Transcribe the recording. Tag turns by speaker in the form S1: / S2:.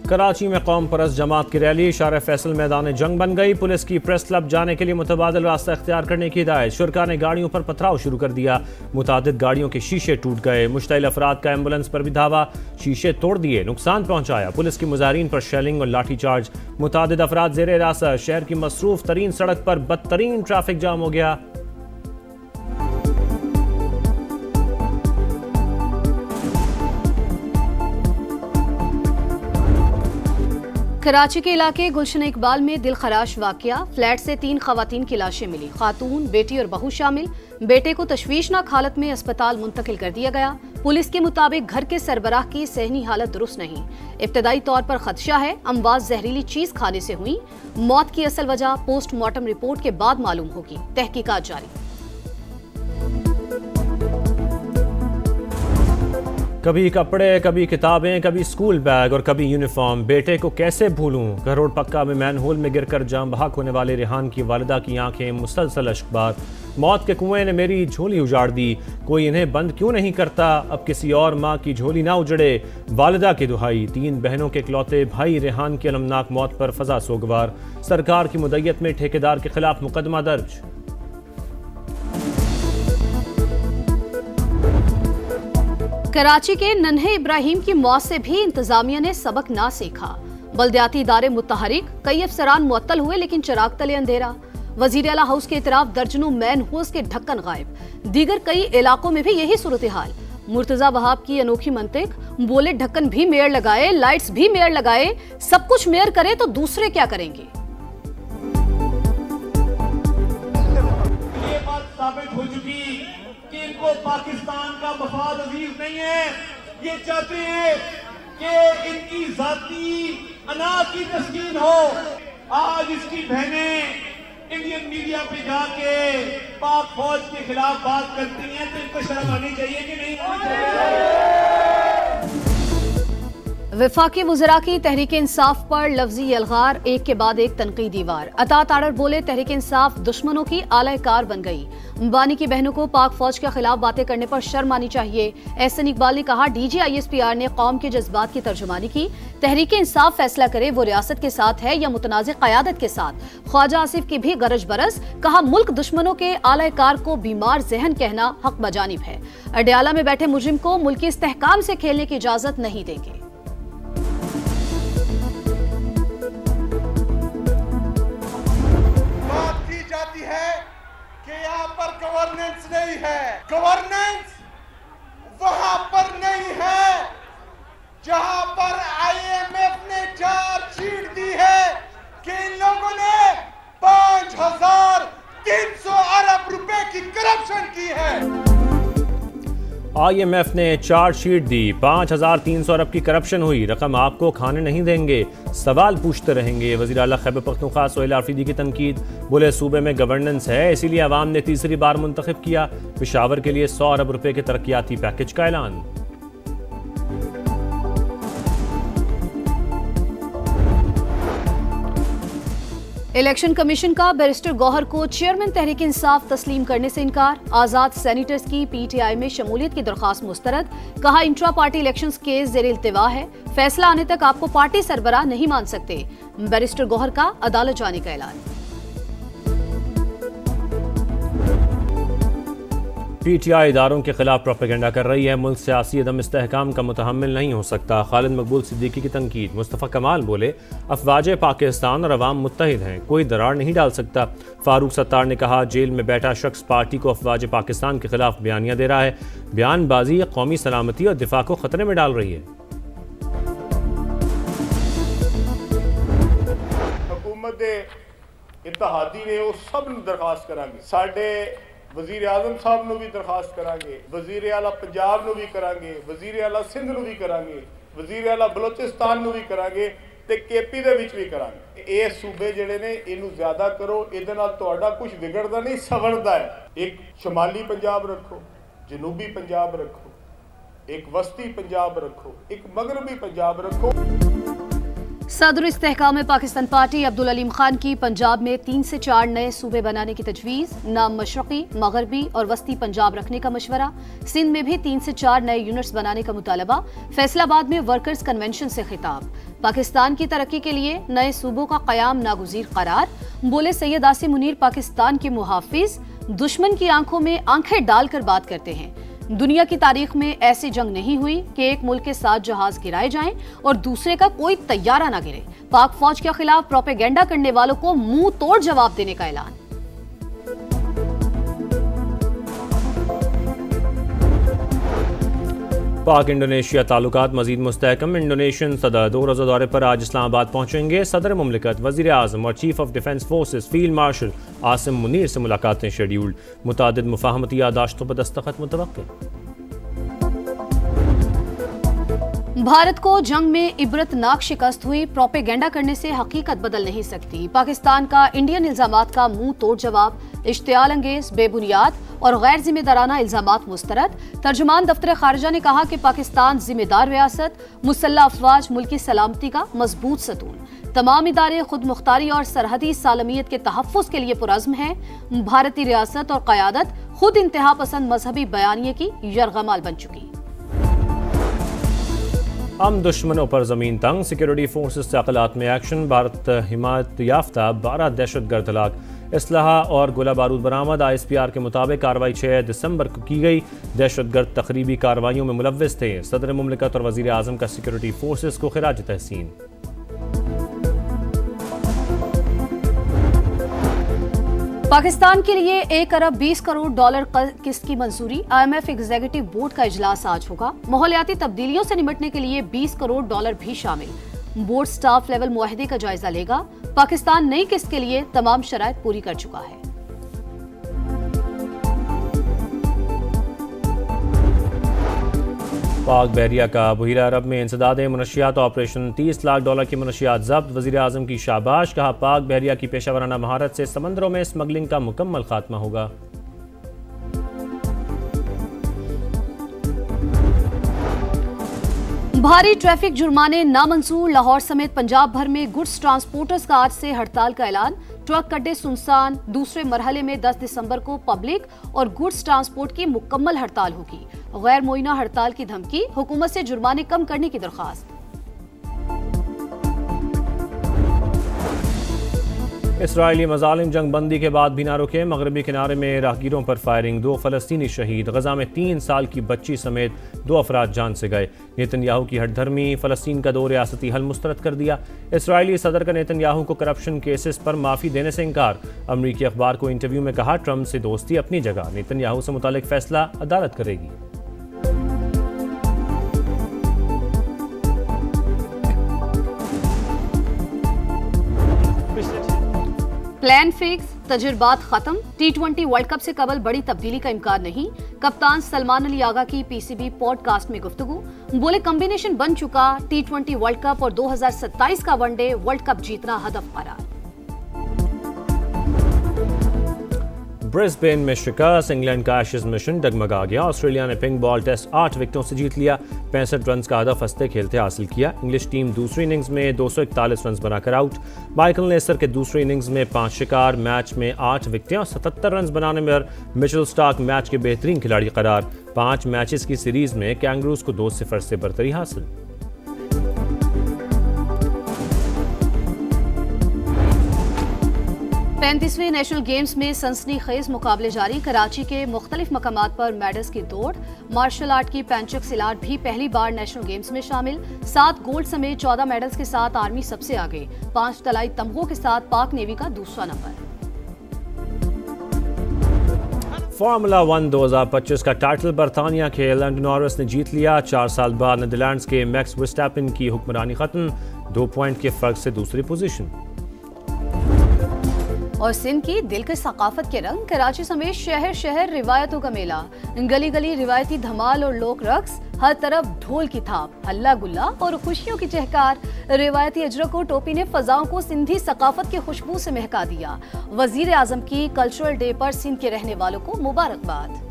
S1: कराची में कौम परस्त जमात की रैली शार फैसल मैदान जंग बन गई। पुलिस की प्रेस क्लब जाने के लिए मुतबादिल रास्ता इख्तियार करने की हिदायत। शुरका ने गाड़ियों पर पथराव शुरू कर दिया। मुतादिद गाड़ियों के शीशे टूट गए। मुश्तइल अफराद का एम्बुलेंस पर भी धावा, शीशे तोड़ दिए, नुकसान पहुंचाया। पुलिस की मुजाहिरीन पर शेलिंग और लाठीचार्ज। मुतादिद अफराद जेर हिरासत। शहर की मसरूफ तरीन सड़क पर बदतरीन ट्रैफिक जाम हो गया।
S2: कराची के इलाके गुलशन इकबाल में दिल खराश वाकया। फ्लैट से 3 खवातीन की लाशें मिली। खातून, बेटी और बहू शामिल। बेटे को तशवीशनाक हालत में अस्पताल मुंतकिल कर दिया गया। पुलिस के मुताबिक घर के सरबराह की सहनी हालत दुरुस्त नहीं। इब्तदाई तौर पर खदशा है अमवाज जहरीली चीज खाने से हुई। मौत की असल वजह पोस्टमार्टम रिपोर्ट के बाद मालूम होगी। तहकीकात जारी।
S1: कभी कपड़े, कभी किताबें, कभी स्कूल बैग और कभी यूनिफॉर्म। बेटे को कैसे भूलूं। करोड़ पक्का में मैनहोल में गिरकर जाम बहक होने वाले रेहान की वालिदा की आंखें मुसलसल अश्कबार। मौत के कुएं ने मेरी झोली उजाड़ दी। कोई इन्हें बंद क्यों नहीं करता। अब किसी और माँ की झोली ना उजड़े। वालिदा की दुहाई। 3 बहनों के इकलौते भाई रेहान की अलमनाक मौत पर फजा सोगवार। सरकार की मुद्दत में ठेकेदार के खिलाफ मुकदमा दर्ज।
S2: कराची के नन्हे इब्राहिम की मौत से भी इंतजामिया ने सबक ना सीखा। बल्दियाती इदारे मुतहरिक, कई अफसरान मुअत्तल हुए लेकिन चिराग तले अंधेरा। वजीर आला हाउस के इतराफ दर्जनों मैन होस के ढक्कन गायब। दीगर कई इलाकों में भी यही सूरत हाल। मुर्तजा वहाब की अनोखी मंतिक, बोले ढक्कन भी मेयर लगाए, लाइट्स भी मेयर लगाए, सब कुछ मेयर करे तो दूसरे क्या करेंगे।
S3: ये बात साबित हो चुकी कि इनको पाकिस्तान का मफाद अजीज नहीं है। ये चाहते हैं कि इनकी जाती अना की तस्कीन हो। आज इसकी बहनें इंडियन मीडिया पे जाके पाक फौज के खिलाफ बात करती हैं तो इनको शर्म आनी चाहिए कि नहीं आनी चाहिए।
S2: वफाकी वज़रा की तहरीक इंसाफ पर लफ्जी यलगार, एक के बाद एक तनकीदी वार। अता तारर बोले तहरीक इंसाफ दुश्मनों की आलाकार बन गई। अंबानी की बहनों को पाक फौज के खिलाफ बातें करने पर शर्म आनी चाहिए। एहसन इकबाल ने कहा DGISPR ने कौम के जज्बात की तर्जुमानी की। तहरीक इंसाफ फैसला करे वो रियासत के साथ है या मुतनाज़ क़यादत के साथ। ख्वाजा आसिफ की भी गरज बरस। कहा मुल्क दुश्मनों के आलाकार को बीमार जहन कहना हक बजानिब है। अडयाला में बैठे मुजरिम को मुल्की इस्तेहकाम से खेलने की इजाजत नहीं देंगे।
S4: यहाँ पर गवर्नेंस नहीं है। गवर्नेंस वहां पर नहीं है जहां पर IMF ने चार्जशीट दी है कि इन लोगों ने 5,300 अरब रुपए की करप्शन की है।
S1: IMF ने चार्जशीट दी। 5,300 अरब की करप्शन हुई। रकम आपको खाने नहीं देंगे, सवाल पूछते रहेंगे। वज़ीर आला खैबर पख्तूनख्वा सोहेल आफरीदी की तनकीद। बोले सूबे में गवर्नेंस है इसीलिए अवाम ने तीसरी बार मुंतखब किया। पेशावर के लिए 100 अरब रुपए के तरक्याती पैकेज का ऐलान।
S2: इलेक्शन कमीशन का बैरिस्टर गौहर को चेयरमैन तहरीक इंसाफ तस्लीम करने से इनकार। आजाद सेनेटर्स की PTI में शमूलियत की दरख्वास्त मुस्तरद। कहा इंट्रा पार्टी इलेक्शंस केस जेर इल्तिवा है, फैसला आने तक आपको पार्टी सरबराह नहीं मान सकते। बैरिस्टर गौहर का अदालत जाने का ऐलान।
S1: PTI इदारों के खिलाफ प्रोपेगेंडा कर रही है। मुल्क सियासी अदम इस्तेहकाम का मुतहम्मिल नहीं हो सकता। खालिद मकबूल सिद्दीकी की तनकीद। मुस्तफ़ा कमाल बोले अफवाज पाकिस्तान और अवाम मुत्तहिद हैं, कोई दरार नहीं डाल सकता। फारूक सत्तार ने कहा जेल में बैठा शख्स पार्टी को अफवाज पाकिस्तान के खिलाफ बयानियां दे रहा है। बयानबाजी कौमी सलामती और दिफा को खतरे में डाल रही है।
S4: हुकूमत इत्तेहादी ने वो सब दरखास्त करांगे। साडे वजीर आजम साहब ਨੂੰ भी दरखास्त करांगे, वजीर आला पंजाब ਨੂੰ भी करांगे, वजीर आला सिंध ਨੂੰ भी करांगे, वजीर आला बलोचिस्तान ਨੂੰ भी करांगे ਤੇ केपी ਦੇ ਵਿੱਚ ਵੀ करांगे। ਇਹ सूबे ਜਿਹੜੇ ਨੇ ਇਹਨੂੰ ਜ਼ਿਆਦਾ ਕਰੋ, ਇਹਦੇ ਨਾਲ ਤੁਹਾਡਾ ਕੁਝ ਵਿਗੜਦਾ ਨਹੀਂ, ਸਵਰਦਾ ਹੈ। ਇੱਕ ਸ਼ਮਾਲੀ ਪੰਜਾਬ ਰੱਖੋ, ਜਨੂਬੀ ਪੰਜਾਬ ਰੱਖੋ, ਇੱਕ ਵਸਤੀ ਪੰਜਾਬ ਰੱਖੋ, ਇੱਕ ਮਗਰਬੀ ਪੰਜਾਬ ਰੱਖੋ।
S2: सदर इस्तेहकाम पाकिस्तान पार्टी अब्दुल अलीम खान की पंजाब में 3 से 4 नए सूबे बनाने की तजवीज़, नाम मशरक़ी, मगरबी और वस्ती पंजाब रखने का मशवरा। सिंध में भी 3 से 4 नए यूनिट्स बनाने का मुतालबा। फैसलाबाद में वर्कर्स कन्वेंशन से खिताब। पाकिस्तान की तरक्की के लिए नए सूबों का क़याम नागुज़ीर करार। बोले सैयद आसिम मुनीर पाकिस्तान के मुहाफिज, दुश्मन की आंखों में आंखें डालकर बात करते हैं। दुनिया की तारीख में ऐसी जंग नहीं हुई कि एक मुल्क के 7 जहाज गिराए जाएं और दूसरे का कोई तैयारा ना गिरे। पाक फौज के खिलाफ प्रोपेगेंडा करने वालों को मुंह तोड़ जवाब देने का ऐलान।
S1: पाक इंडोनेशिया ताल्लुकात मजीद मुस्तहकम। इंडोनेशियन सदर 2 रोज़ा दौरे पर आज इस्लामाबाद पहुंचेंगे। सदर मुमलिकत, वज़ीर आज़म और chief of defence forces field marshal Asim Munir से मुलाकातें शेड्यूल्ड। मुतादिद मुफाहमती यादाश्तों पर दस्तखत मुतवक्किल।
S2: भारत को जंग में इबरतनाक शिकस्त हुई। प्रोपेगेंडा करने से हकीकत बदल नहीं सकती। पाकिस्तान का इंडियन इल्जामात का मुंह तोड़ जवाब। इश्तियाल अंगेज, बेबुनियाद और गैर जिम्मेदाराना इल्जामात मुस्तरद। तर्जुमान दफ्तर खारजा ने कहा कि पाकिस्तान जिम्मेदार रियासत, मुसल्लह अफवाज मुल्की सलामती का मजबूत सतून। तमाम इदारे खुद मुख्तारी और सरहदी सालमियत के तहफ़्फ़ुज़ के लिए पुरज़्म हैं। भारतीय रियासत और क़यादत खुद इंतहा पसंद मजहबी बयानिए की यरगमाल बन चुकी।
S1: हम दुश्मनों पर जमीन तंग, सिक्योरिटी फोर्सेस से अक़लात में एक्शन। भारत हिमायत याफ्ता 12 दहशतगर्द हलाक। इसलाहा और गोला बारूद बरामद। ISPR के मुताबिक कार्रवाई 6 दिसंबर को की गई। दहशतगर्द तकरीबी कार्रवाइयों में मुलव्विस थे। सदर मुमलिकत और वज़ीर आज़म का सिक्योरिटी फोर्सेस को खिराज तहसीन।
S2: पाकिस्तान के लिए 1 अरब 20 करोड़ डॉलर किस्त की मंजूरी। IMF एग्जीक्यूटिव बोर्ड का इजलास आज होगा। माहौलियाती तब्दीलियों से निपटने के लिए 20 करोड़ डॉलर भी शामिल। बोर्ड स्टाफ लेवल मुआहदे का जायजा लेगा। पाकिस्तान नई किस्त के लिए तमाम शराइत पूरी कर चुका है।
S1: पाक बहरिया का बहिरा अरब में इंसदाद मनशियात ऑपरेशन। 30 लाख डॉलर की मनशियात जब्त। वज़ीर आज़म की शाबाश। कहा पाक बहरिया की पेशावराना महारत से समंदरों में स्मगलिंग का मुकम्मल खात्मा होगा।
S2: भारी ट्रैफिक जुर्माने नामंजूर। लाहौर समेत पंजाब भर में गुड्स ट्रांसपोर्टर्स का आज से हड़ताल का ऐलान। ट्रक अड्डे सुनसान। दूसरे मरहले में 10 दिसंबर को पब्लिक और गुड्स ट्रांसपोर्ट की मुकम्मल हड़ताल होगी। गैर मुइना हड़ताल की धमकी। हुकूमत से जुर्माने कम करने की दरख्वास्त।
S1: इसराइली मजालिम जंग बंदी के बाद भी ना रुके। मगरबी किनारे में राहगीरों पर फायरिंग। 2 फलस्तीनी शहीद। गजा में 3 साल की बच्ची समेत 2 अफराद जान से गए। नेतन्याहू की हठधर्मी। फलस्तीन का 2 रियासती हल मुस्तरद कर दिया। इसराइली सदर का नेतन्याहू को करप्शन केसेस पर माफ़ी देने से इनकार। अमरीकी अखबार को इंटरव्यू में कहा ट्रंप से दोस्ती अपनी जगह, नेतन्याहू से मुतालिक फैसला अदालत करेगी।
S2: प्लान फिक्स, तजुर्बात खत्म। T20 वर्ल्ड कप से कबल बड़ी तब्दीली का इम्कान नहीं। कप्तान सलमान अली आगा की PCB पॉडकास्ट में गुफ्तगू। बोले कॉम्बिनेशन बन चुका। T20 वर्ल्ड कप और 2027 का वनडे वर्ल्ड कप जीतना हदफ करार।
S1: ब्रिस्बेन में शिकस्त। इंग्लैंड का एशेज मिशन डगमगा गया। ऑस्ट्रेलिया ने पिंक बॉल टेस्ट 8 विकेटों से जीत लिया। 65 रन का हदफ हंसते खेलते हासिल किया। इंग्लिश टीम दूसरी इनिंग्स में 241 रन बनाकर आउट। माइकल नेसर के दूसरी इनिंग्स में 5 शिकार। मैच में 8 विकेटें और 77 रन बनाने में मिचेल स्टार्क मैच के बेहतरीन खिलाड़ी करार। 5 मैचेस की सीरीज में कैंगरूज को 2-0 से बरतरी हासिल।
S2: 35वें नेशनल गेम्स में सनसनीखेज मुकाबले जारी। कराची के मुख्तलिफ मकामात पर मेडल्स की दौड़। मार्शल आर्ट की पैंचक सिलाट भी पहली बार नेशनल गेम्स में शामिल। 7 गोल्ड समेत 14 मेडल्स के साथ आर्मी सबसे आगे। 5 तलाई तमगों के साथ पाक नेवी का दूसरा नंबर।
S1: फार्मूला 1 2025 का टाइटल बरतानिया के लैंडो नॉरिस ने जीत लिया। 4 साल बाद नीदरलैंड्स के मैक्स वर्स्टैपेन की हुक्मरानी खत्म। 2 पॉइंट के फर्क से दूसरी पोजीशन।
S2: और सिंध की दिलकश सकाफत के रंग। कराची समेत शहर शहर रिवायतों का मेला। गली गली रिवायती धमाल और लोक रक्स। हर तरफ ढोल की थाप, हल्ला गुल्ला और खुशियों की चहकार। रिवायती अजरक और टोपी ने फजाओं को सिंधी सकाफत की खुशबू से महका दिया। वजीर आजम की कल्चरल डे पर सिंध के रहने वालों को मुबारकबाद।